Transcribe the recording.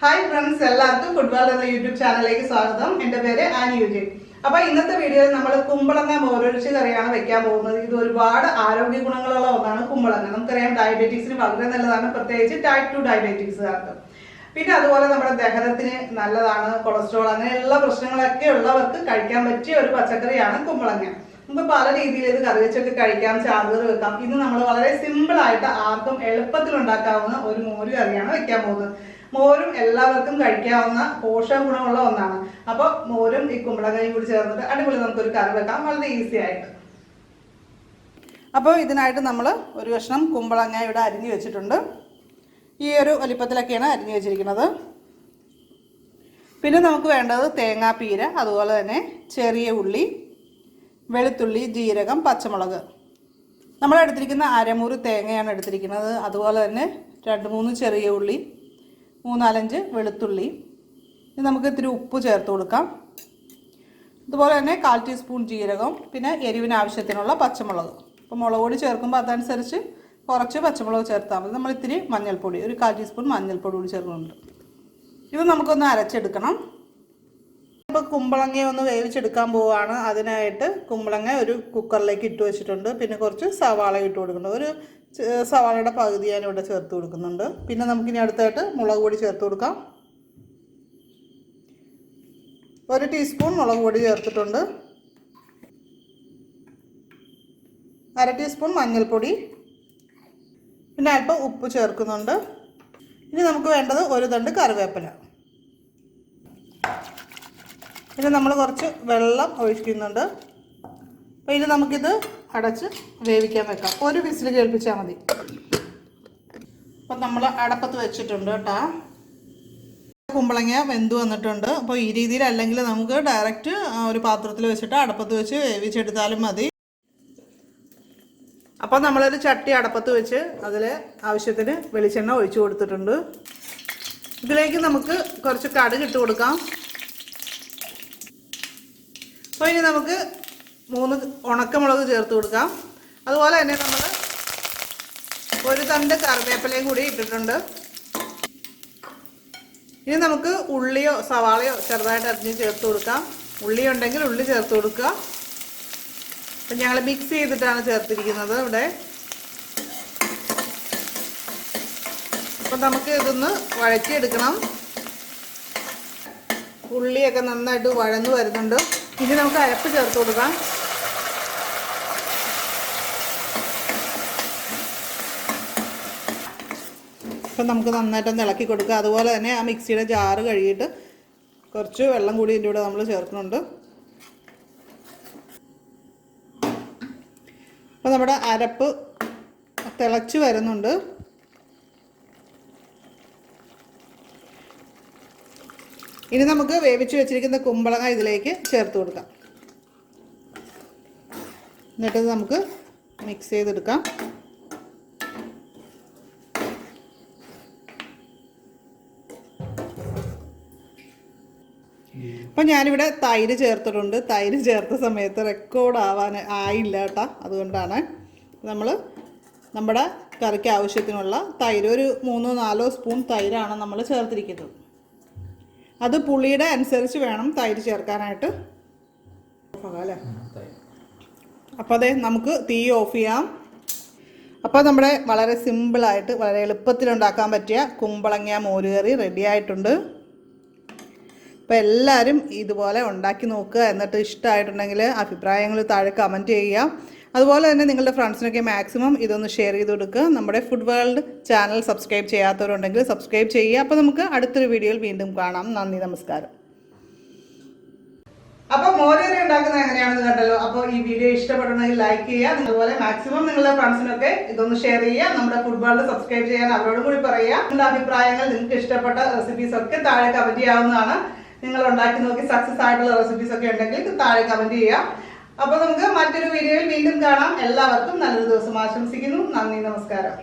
Hi friends, എല്ലാവർക്കും football എന്ന YouTube ചാനലിലേക്ക് സ്വാഗതം. എൻ്റെ പേര് ആനി. അപ്പോൾ ഇന്നത്തെ വീഡിയോയിൽ നമ്മൾ കുമ്പളങ്ങ മോര് കറിയാണ് വെക്കാൻ പോകുന്നത്. ഇത് ഒരുപാട് ആരോഗ്യ ഗുണങ്ങളുള്ള ഒന്നാണ് കുമ്പളങ്ങ. നമുക്കറിയാം ഡയബറ്റീസിന് വളരെ നല്ലതാണ്, പ്രത്യേകിച്ച് ടൈപ്പ് 2 ഡയബറ്റീസുകാർക്ക്. പിന്നെ അതുപോലെ നമ്മുടെ ദഹനത്തിന് നല്ലതാണ്, കൊളസ്ട്രോൾ അങ്ങനെയുള്ള പ്രശ്നങ്ങളൊക്കെ ഉള്ളവർക്ക് കഴിക്കാൻ പറ്റിയ ഒരു പച്ചക്കറിയാണ് കുമ്പളങ്ങ. നമുക്ക് പല രീതിയിൽ ഇത് കറി വെച്ചൊക്കെ കഴിക്കാം, ചാറുകറി വെക്കാം. ഇന്ന് നമ്മൾ വളരെ സിമ്പിൾ ആയിട്ട് ആർക്കും എളുപ്പത്തിൽ ഉണ്ടാക്കാവുന്ന ഒരു മോര് കറിയാണ് വെക്കാൻ പോകുന്നത്. മോരും എല്ലാവർക്കും കഴിക്കാവുന്ന പോഷക ഗുണമുള്ള ഒന്നാണ്. അപ്പോൾ മോരും ഈ കുമ്പളങ്ങയും കൂടി ചേർന്നിട്ട് അടിപൊളി നമുക്കൊരു കറി വെക്കാം, വളരെ ഈസി ആയിട്ട്. അപ്പോൾ ഇതിനായിട്ട് നമ്മൾ ഒരു കഷ്ണം കുമ്പളങ്ങ ഇവിടെ അരിഞ്ഞു വെച്ചിട്ടുണ്ട്. ഈ ഒരു വലിപ്പത്തിലൊക്കെയാണ് അരിഞ്ഞു വെച്ചിരിക്കുന്നത്. പിന്നെ നമുക്ക് വേണ്ടത് തേങ്ങാപ്പീര, അതുപോലെ തന്നെ ചെറിയ ഉള്ളി, വെളുത്തുള്ളി, ജീരകം, പച്ചമുളക്. നമ്മൾ എടുത്തിരിക്കുന്ന അരമുറി തേങ്ങയാണ് എടുത്തിരിക്കുന്നത്. അതുപോലെ തന്നെ 2-3 ചെറിയ ഉള്ളി, 3-4 വെളുത്തുള്ളി. ഇത് നമുക്ക് ഇത്തിരി ഉപ്പ് ചേർത്ത് കൊടുക്കാം. അതുപോലെ തന്നെ 1/4 ടീസ്പൂൺ ജീരകം, പിന്നെ എരിവിന് ആവശ്യത്തിനുള്ള പച്ചമുളക്. അപ്പോൾ മുളക് പൊടി ചേർക്കുമ്പോൾ അതനുസരിച്ച് കുറച്ച് പച്ചമുളക് ചേർത്താൽ മതി. നമ്മൾ ഇത്തിരി മഞ്ഞൾപ്പൊടി, ഒരു 1/4 ടീസ്പൂൺ മഞ്ഞൾപ്പൊടി കൂടി ചേർക്കുന്നുണ്ട്. ഇത് നമുക്കൊന്ന് അരച്ചെടുക്കണം. ഇപ്പോൾ കുമ്പളങ്ങ ഒന്ന് വേവിച്ചെടുക്കാൻ പോവുകയാണ്. അതിനായിട്ട് കുമ്പളങ്ങ ഒരു കുക്കറിലേക്ക് ഇട്ട് വെച്ചിട്ടുണ്ട്. പിന്നെ കുറച്ച് സവാള ഇട്ട് കൊടുക്കുന്നുണ്ട്. ഒരു സവാളയുടെ പകുതി ഞാൻ ഇവിടെ ചേർത്ത് കൊടുക്കുന്നുണ്ട്. പിന്നെ നമുക്കിനി അടുത്തായിട്ട് മുളക് പൊടി ചേർത്ത് കൊടുക്കാം. 1 ടീസ്പൂൺ മുളക് പൊടി ചേർത്തിട്ടുണ്ട്. 1/2 ടീസ്പൂൺ മഞ്ഞൾപ്പൊടി, പിന്നെ അല്പം ഉപ്പ് ചേർക്കുന്നുണ്ട്. ഇനി നമുക്ക് വേണ്ടത് ഒരു തണ്ട് കറിവേപ്പില. പിന്നെ നമ്മൾ കുറച്ച് വെള്ളം ഒഴിക്കുന്നുണ്ട്. അപ്പോൾ ഇനി നമുക്കിത് അടച്ച് വേവിക്കാൻ വെക്കാം. ഒരു വിസിൽ കേൾപ്പിച്ചാൽ മതി. അപ്പം നമ്മൾ അടപ്പത്ത് വെച്ചിട്ടുണ്ട് കേട്ടോ. കുമ്പളങ്ങ വെന്ത് വന്നിട്ടുണ്ട്. അപ്പോൾ ഈ രീതിയിലല്ലെങ്കിൽ നമുക്ക് ഡയറക്റ്റ് ഒരു പാത്രത്തിൽ വെച്ചിട്ട് അടപ്പത്ത് വെച്ച് വേവിച്ചെടുത്താലും മതി. അപ്പോൾ നമ്മളൊരു ചട്ടി അടപ്പത്ത് വെച്ച് അതിൽ ആവശ്യത്തിന് വെളിച്ചെണ്ണ ഒഴിച്ചു കൊടുത്തിട്ടുണ്ട്. ഇതിലേക്ക് നമുക്ക് കുറച്ച് കടുക് ഇട്ട് കൊടുക്കാം. അപ്പോൾ ഇനി നമുക്ക് 3 ഉണക്കമുളക് ചേർത്ത് കൊടുക്കാം. അതുപോലെ തന്നെ നമ്മൾ ഒരു തണ്ട് കറിവേപ്പിലയും കൂടി ഇട്ടിട്ടുണ്ട്. ഇനി നമുക്ക് ഉള്ളിയോ സവാളയോ ചെറുതായിട്ട് അരിഞ്ഞ് ചേർത്ത് കൊടുക്കാം. ഉള്ളി ഉണ്ടെങ്കിൽ ഉള്ളി ചേർത്ത് കൊടുക്കുക. അപ്പം ഞങ്ങൾ മിക്സ് ചെയ്തിട്ടാണ് ചേർത്തിരിക്കുന്നത് ഇവിടെ. അപ്പം നമുക്ക് ഇതൊന്ന് വഴറ്റിയെടുക്കണം. ഉള്ളിയൊക്കെ നന്നായിട്ട് വഴന്നു വരുന്നുണ്ട്. ഇനി നമുക്ക് അരപ്പ് ചേർത്ത് കൊടുക്കാം. അപ്പം നമുക്ക് നന്നായിട്ടൊന്ന് ഇളക്കി കൊടുക്കുക. അതുപോലെ തന്നെ ആ മിക്സിയുടെ ജാറ് കഴുകിയിട്ട് കുറച്ച് വെള്ളം കൂടി ഇതിൻ്റെ കൂടെ നമ്മൾ ചേർക്കുന്നുണ്ട്. അപ്പോൾ നമ്മുടെ അരപ്പ് തിളച്ച് വരുന്നുണ്ട്. ഇനി നമുക്ക് വേവിച്ച് വെച്ചിരിക്കുന്ന കുമ്പളങ്ങ ഇതിലേക്ക് ചേർത്ത് കൊടുക്കാം. എന്നിട്ട് നമുക്ക് മിക്സ് ചെയ്തെടുക്കാം. അപ്പം ഞാനിവിടെ തൈര് ചേർത്തിട്ടുണ്ട്. തൈര് ചേർത്ത സമയത്ത് റെക്കോർഡ് ആയില്ല കേട്ടോ. അതുകൊണ്ടാണ് നമ്മുടെ കറിക്ക് ആവശ്യത്തിനുള്ള തൈര് ഒരു 3-4 സ്പൂൺ തൈരാണ് നമ്മൾ ചേർത്തിരിക്കുന്നത്. അത് പുളിയുടെ അനുസരിച്ച് വേണം തൈര് ചേർക്കാനായിട്ട്. അല്ലേ? അപ്പോൾ അതെ, നമുക്ക് തീ ഓഫ് ചെയ്യാം. അപ്പോൾ നമ്മുടെ വളരെ സിമ്പിളായിട്ട് വളരെ എളുപ്പത്തിൽ ഉണ്ടാക്കാൻ പറ്റിയ കുമ്പളങ്ങ മോര് കറി റെഡി ആയിട്ടുണ്ട്. അപ്പോൾ എല്ലാവരും ഇതുപോലെ ഉണ്ടാക്കി നോക്കുക. എന്നിട്ട് ഇഷ്ടമായിട്ടുണ്ടെങ്കിൽ അഭിപ്രായങ്ങൾ താഴെ കമൻറ്റ് ചെയ്യുക. അതുപോലെ തന്നെ നിങ്ങളുടെ ഫ്രണ്ട്സിനൊക്കെ മാക്സിമം ഇതൊന്ന് ഷെയർ ചെയ്ത് കൊടുക്കുക. നമ്മുടെ ഫുഡ് വേൾഡ് ചാനൽ സബ്സ്ക്രൈബ് ചെയ്യാത്തവരുണ്ടെങ്കിൽ സബ്സ്ക്രൈബ് ചെയ്യുക. അപ്പോൾ നമുക്ക് അടുത്തൊരു വീഡിയോയിൽ വീണ്ടും കാണാം. നന്ദി, നമസ്കാരം. അപ്പോൾ മോര് കറി ഉണ്ടാക്കുന്നത് എങ്ങനെയാണെന്ന് കണ്ടല്ലോ. അപ്പോൾ ഈ വീഡിയോ ഇഷ്ടപ്പെടണമെങ്കിൽ ലൈക്ക് ചെയ്യുക. അതുപോലെ മാക്സിമം നിങ്ങളുടെ ഫ്രണ്ട്സിനൊക്കെ ഇതൊന്ന് ഷെയർ ചെയ്യുക. നമ്മുടെ ഫുഡ് വേൾഡ് സബ്സ്ക്രൈബ് ചെയ്യാൻ അവരോടും കൂടി പറയുക. നിങ്ങളുടെ അഭിപ്രായങ്ങൾ, നിങ്ങൾക്ക് ഇഷ്ടപ്പെട്ട റെസിപ്പീസ് ഒക്കെ താഴെ കമൻറ്റ് ചെയ്യാവുന്നതാണ്. നിങ്ങൾ ഉണ്ടാക്കി നോക്കി സക്സസ് ആയിട്ടുള്ള റെസിപ്പീസ് ഒക്കെ ഉണ്ടെങ്കിൽ താഴെ കമൻറ്റ് ചെയ്യുക. അപ്പോൾ നമുക്ക് മറ്റൊരു വീഡിയോയിൽ വീണ്ടും കാണാം. എല്ലാവർക്കും നല്ലൊരു ദിവസം ആശംസിക്കുന്നു. നന്ദി, നമസ്കാരം.